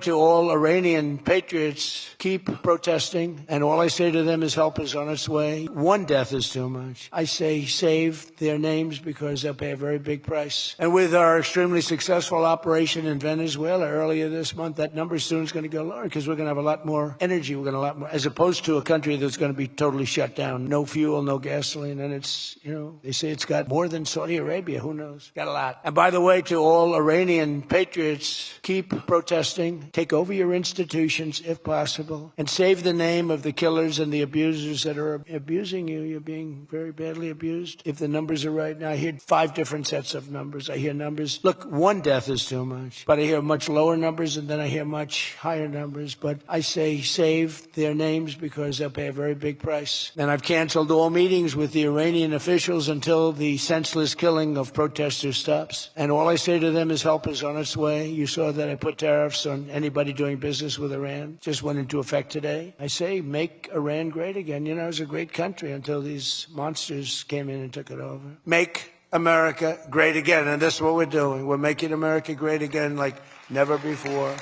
To all Iranian patriots, keep protesting, and all I say to them is help is on its way. One death is too much. I say save their names because they'll pay a very big price. And with our extremely successful operation in Venezuela earlier this month, that number soon is going to go lower because we're going to have a lot more energy. We're going to have a lot more, as opposed to a country that's going to be totally shut down. No fuel, no gasoline, and it's, they say it's got more than Saudi Arabia. Who knows? Got a lot. And by the way, to all Iranian patriots, keep protesting. Take over your institutions if possible and save the name of the killers and the abusers that are abusing you. You're being very badly abused. If the numbers are right now, I hear 5 different sets of numbers. I hear numbers. Look, one death is too much, but I hear much lower numbers and then I hear much higher numbers. But I say save their names because they'll pay a very big price. And I've canceled all meetings with the Iranian officials until the senseless killing of protesters stops. And all I say to them is help is on its way. You saw that I put tariffs on anybody doing business with Iran. Just went into effect today. I say make Iran great again. It was a great country until these monsters came in and took it over. Make America great again. And that's what we're doing. We're making America great again like never before.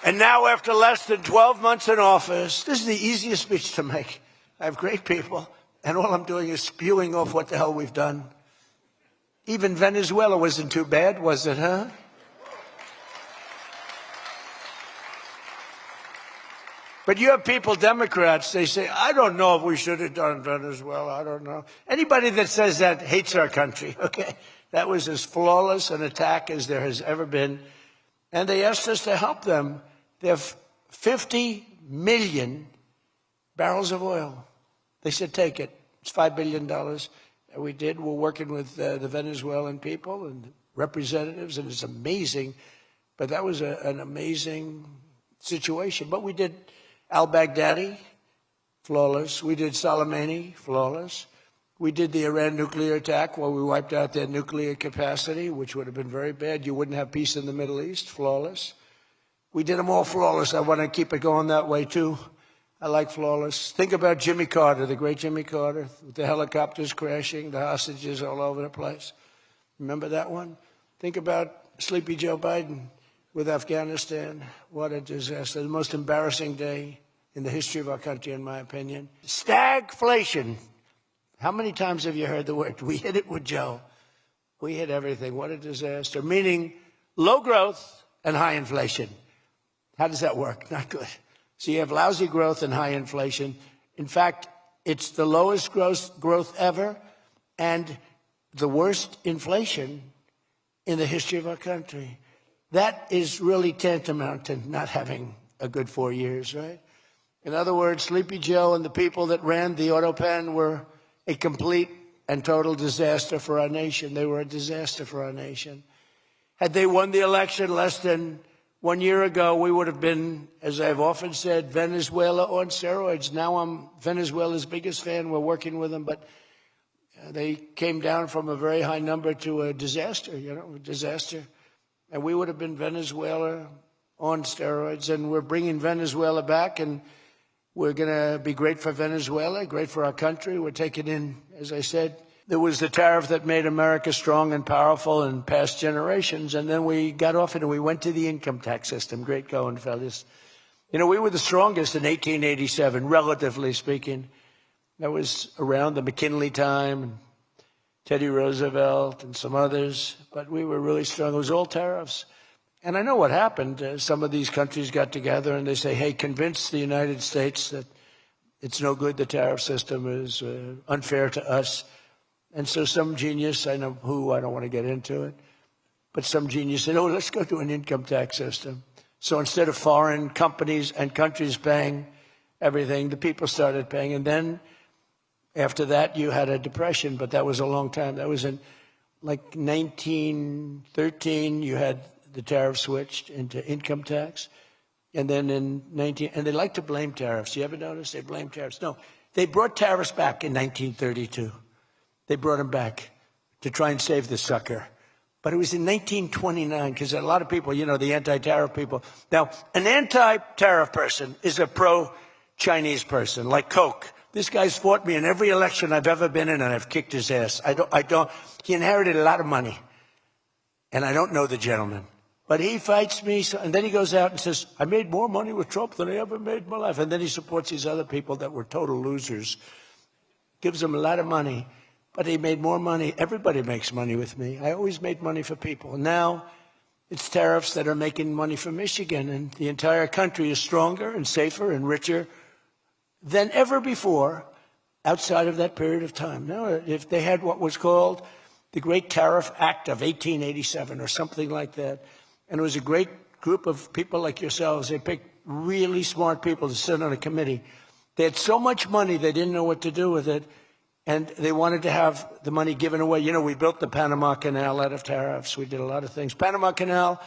And now, after less than 12 months in office, this is the easiest speech to make. I have great people, and all I'm doing is spewing off what the hell we've done. Even Venezuela wasn't too bad, was it, huh? But you have people, Democrats, they say, I don't know if we should have done Venezuela. I don't know. Anybody that says that hates our country, okay? That was as flawless an attack as there has ever been. And they asked us to help them. They have 50 million barrels of oil. They said, take it. It's $5 billion. And we did. We're working with the Venezuelan people and representatives, and it's amazing. But that was an amazing situation. But we did al-Baghdadi, flawless. We did Soleimani, flawless. We did the Iran nuclear attack where we wiped out their nuclear capacity, which would have been very bad. You wouldn't have peace in the Middle East, flawless. We did them all flawless. I want to keep it going that way, too. I like flawless. Think about Jimmy Carter, the great Jimmy Carter, with the helicopters crashing, the hostages all over the place. Remember that one? Think about Sleepy Joe Biden with Afghanistan. What a disaster. The most embarrassing day in the history of our country, in my opinion. Stagflation. How many times have you heard the word? We hit it with Joe. We hit everything. What a disaster. Meaning low growth and high inflation. How does that work? Not good. So you have lousy growth and high inflation. In fact, it's the lowest growth ever and the worst inflation in the history of our country. That is really tantamount to not having a good 4 years, right? In other words, Sleepy Joe and the people that ran the auto pen were a complete and total disaster for our nation. They were a disaster for our nation. Had they won the election less than 1 year ago, we would have been, as I've often said, Venezuela on steroids. Now I'm Venezuela's biggest fan. We're working with them, but they came down from a very high number to a disaster, a disaster. And we would have been Venezuela on steroids, and we're bringing Venezuela back, and we're going to be great for Venezuela, great for our country. We're taking in, as I said, there was the tariff that made America strong and powerful in past generations, and then we got off it and we went to the income tax system. Great going, fellas. We were the strongest in 1887, relatively speaking. That was around the McKinley time, Teddy Roosevelt and some others, but we were really strong. It was all tariffs. And I know what happened. Some of these countries got together and they say, hey, convince the United States that it's no good, the tariff system is unfair to us. And so some genius, I know who, I don't want to get into it, but some genius said, let's go to an income tax system. So instead of foreign companies and countries paying everything, the people started paying. And then after that, you had a depression, but that was a long time. That was in like 1913, you had the tariff switched into income tax. And then in and they like to blame tariffs. You ever notice they blame tariffs? No, they brought tariffs back in 1932. They brought them back to try and save the sucker. But it was in 1929, because a lot of people, the anti-tariff people. Now, an anti-tariff person is a pro-Chinese person, like Coke. This guy's fought me in every election I've ever been in, and I've kicked his ass. He inherited a lot of money. And I don't know the gentleman. But he fights me, and then he goes out and says, I made more money with Trump than I ever made in my life. And then he supports these other people that were total losers. Gives them a lot of money, but he made more money. Everybody makes money with me. I always made money for people. Now it's tariffs that are making money for Michigan, and the entire country is stronger and safer and richer than ever before outside of that period of time. Now, if they had what was called the Great Tariff Act of 1887 or something like that, and it was a great group of people like yourselves, they picked really smart people to sit on a committee. They had so much money, they didn't know what to do with it, and they wanted to have the money given away. You know, we built the Panama Canal out of tariffs. We did a lot of things. Panama Canal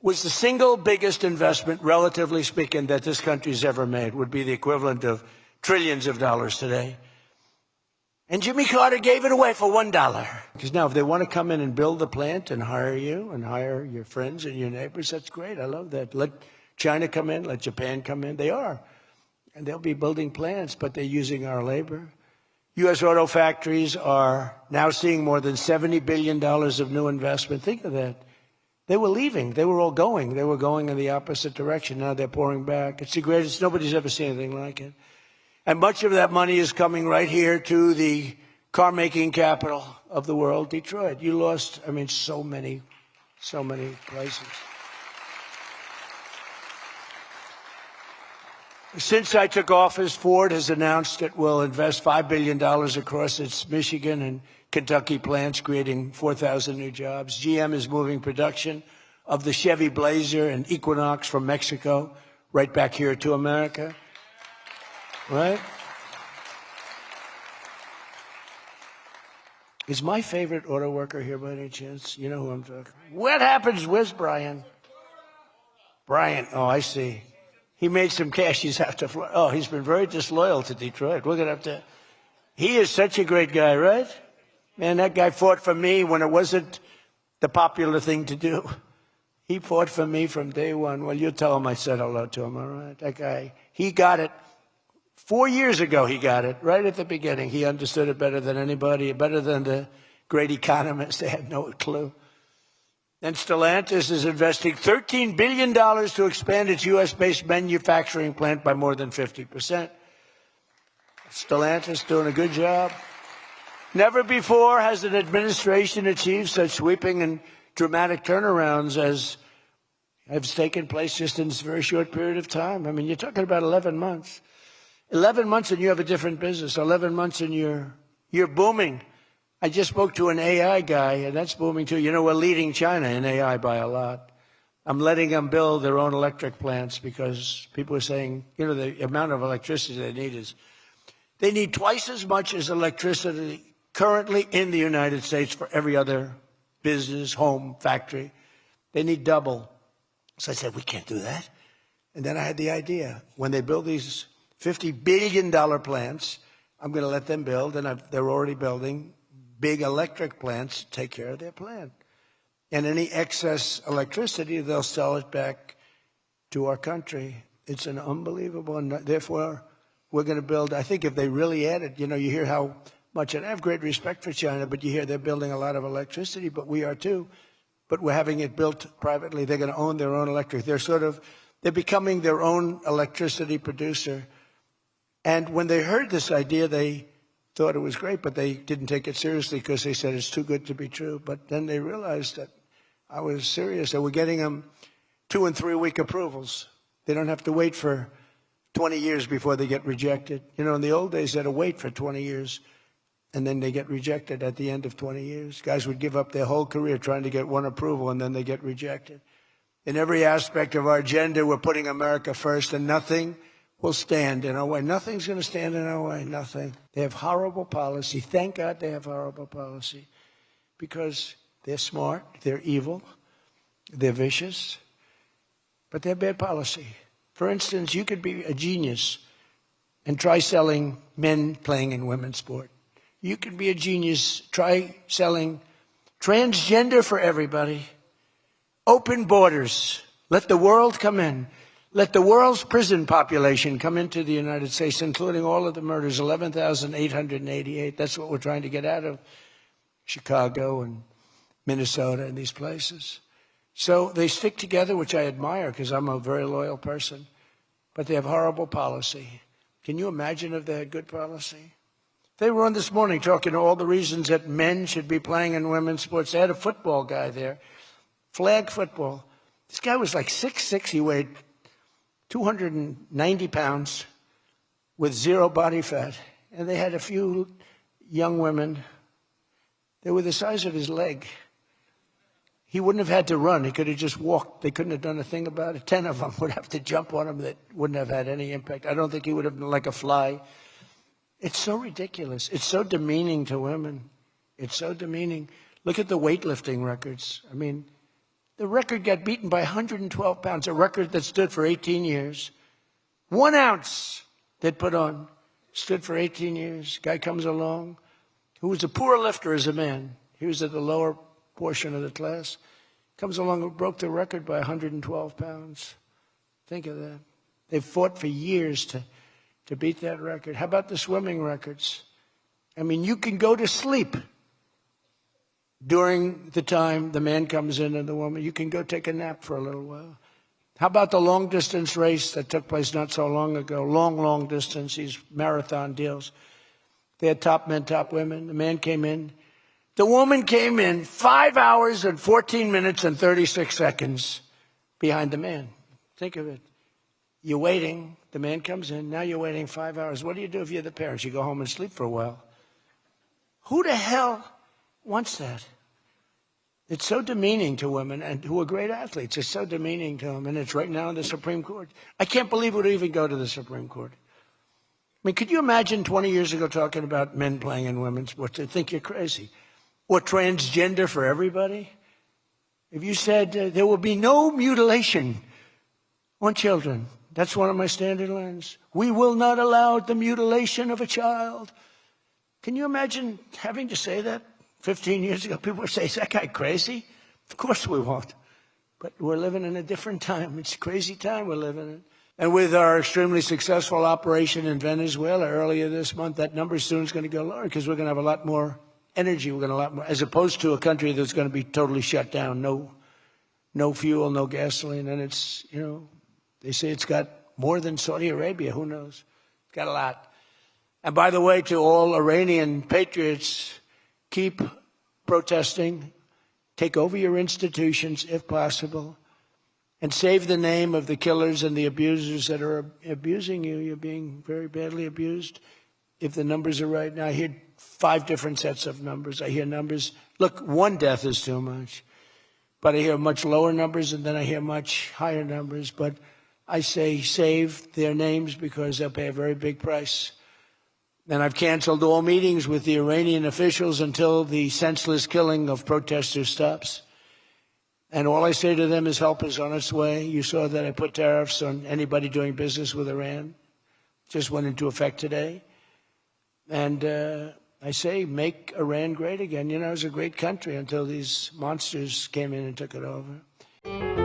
was the single biggest investment, relatively speaking, that this country's ever made. Would be the equivalent of trillions of dollars today. And Jimmy Carter gave it away for $1. Because now if they want to come in and build the plant and hire you and hire your friends and your neighbors, that's great. I love that. Let China come in, let Japan come in. They are. And they'll be building plants, but they're using our labor. U.S. auto factories are now seeing more than $70 billion of new investment. Think of that. They were leaving. They were all going. They were going in the opposite direction. Now they're pouring back. It's the greatest. Nobody's ever seen anything like it. And much of that money is coming right here to the car-making capital of the world, Detroit. You lost, so many places. Since I took office, Ford has announced it will invest $5 billion across its Michigan and Kentucky plants, creating 4,000 new jobs. GM is moving production of the Chevy Blazer and Equinox from Mexico right back here to America. Right? Is my favorite auto worker here by any chance? You know who I'm talking about. What happens? Where's Brian? Brian. Oh, I see. He made some cash. He's have to. Oh, he's been very disloyal to Detroit. We're gonna have to. He is such a great guy, right? Man, that guy fought for me when it wasn't the popular thing to do. He fought for me from day one. Well, you tell him I said hello to him, all right? That guy, he got it. 4 years ago, he got it, right at the beginning. He understood it better than anybody, better than the great economists. They had no clue. And Stellantis is investing $13 billion to expand its U.S.-based manufacturing plant by more than 50%. Stellantis doing a good job. Never before has an administration achieved such sweeping and dramatic turnarounds as have taken place just in this very short period of time. You're talking about 11 months. 11 months and you have a different business. 11 months and you're booming. I just spoke to an AI guy, and that's booming too. You know, we're leading China in AI by a lot. I'm letting them build their own electric plants because people are saying, the amount of electricity they need twice as much as electricity currently in the United States for every other business, home, factory. They need double. So I said, we can't do that. And then I had the idea. When they build these $50 billion plants, I'm going to let them build, and they're already building big electric plants to take care of their plant. And any excess electricity, they'll sell it back to our country. It's an unbelievable, and therefore we're going to build, I think if they really added, you hear how much, and I have great respect for China, but you hear they're building a lot of electricity, but we are too. But we're having it built privately. They're going to own their own electric. They're becoming their own electricity producer. And when they heard this idea, they thought it was great, but they didn't take it seriously because they said it's too good to be true. But then they realized that I was serious. They were getting them 2 and 3 week approvals. They don't have to wait for 20 years before they get rejected. In the old days, they had to wait for 20 years, and then they get rejected at the end of 20 years. Guys would give up their whole career trying to get one approval, and then they get rejected. In every aspect of our agenda, we're putting America first, and nothing will stand in our way. Nothing's going to stand in our way. Nothing. They have horrible policy. Thank God they have horrible policy because they're smart, they're evil, they're vicious, but they're bad policy. For instance, you could be a genius and try selling men playing in women's sport. You could be a genius, try selling transgender for everybody, open borders, let the world come in. Let the world's prison population come into the United States, including all of the murders, 11,888. That's what we're trying to get out of Chicago and Minnesota and these places. So they stick together, which I admire because I'm a very loyal person, but they have horrible policy. Can you imagine if they had good policy? They were on this morning talking all the reasons that men should be playing in women's sports. They had a football guy there, flag football. This guy was like 6'6". He weighed 290 pounds with zero body fat. And they had a few young women. They were the size of his leg. He wouldn't have had to run. He could have just walked. They couldn't have done a thing about it. 10 of them would have to jump on him. That wouldn't have had any impact. I don't think he would have been like a fly. It's so ridiculous. It's so demeaning to women. It's so demeaning. Look at the weightlifting records. I mean, the record got beaten by 112 pounds, a record that stood for 18 years. 1 ounce they'd put on stood for 18 years. Guy comes along who was a poor lifter as a man. He was at the lower portion of the class. Comes along and broke the record by 112 pounds. Think of that. They've fought for years to beat that record. How about the swimming records? I mean, you can go to sleep during the time the man comes in and the woman. You can go take a nap for a little while. How about the long-distance race that took place not so long ago? Long distance, these marathon deals. They had top men, top women. The man came in. The woman came in 5 hours and 14 minutes and 36 seconds behind the man. Think of it. You're waiting. The man comes in. Now you're waiting 5 hours. What do you do if you're the parents? You go home and sleep for a while. Who the hell wants that? It's so demeaning to women and who are great athletes. It's so demeaning to them, and it's right now in the Supreme Court. I can't believe it would even go to the Supreme Court. I mean, could you imagine 20 years ago talking about men playing in women's sports? They'd think you're crazy. Or transgender for everybody? If you said there will be no mutilation on children, that's one of my standard lines. We will not allow the mutilation of a child. Can you imagine having to say that? 15 years ago, people would say, is that guy crazy? Of course we won't. But we're living in a different time. It's a crazy time we're living in. And with our extremely successful operation in Venezuela earlier this month, that number soon is going to go lower because we're going to have a lot more energy. We're going to have a lot more, as opposed to a country that's going to be totally shut down. No fuel, no gasoline. And it's, you know, they say it's got more than Saudi Arabia. Who knows? It's got a lot. And by the way, to all Iranian patriots, keep protesting, take over your institutions if possible, and save the name of the killers and the abusers that are abusing you. You're being very badly abused. If the numbers are right now, I hear 5 different sets of numbers. I hear numbers. Look, 1 death is too much. But I hear much lower numbers, and then I hear much higher numbers. But I say save their names because they'll pay a very big price. And I've canceled all meetings with the Iranian officials until the senseless killing of protesters stops. And all I say to them is help is on its way. You saw that I put tariffs on anybody doing business with Iran. Just went into effect today. And I say make Iran great again. You know, it was a great country until these monsters came in and took it over.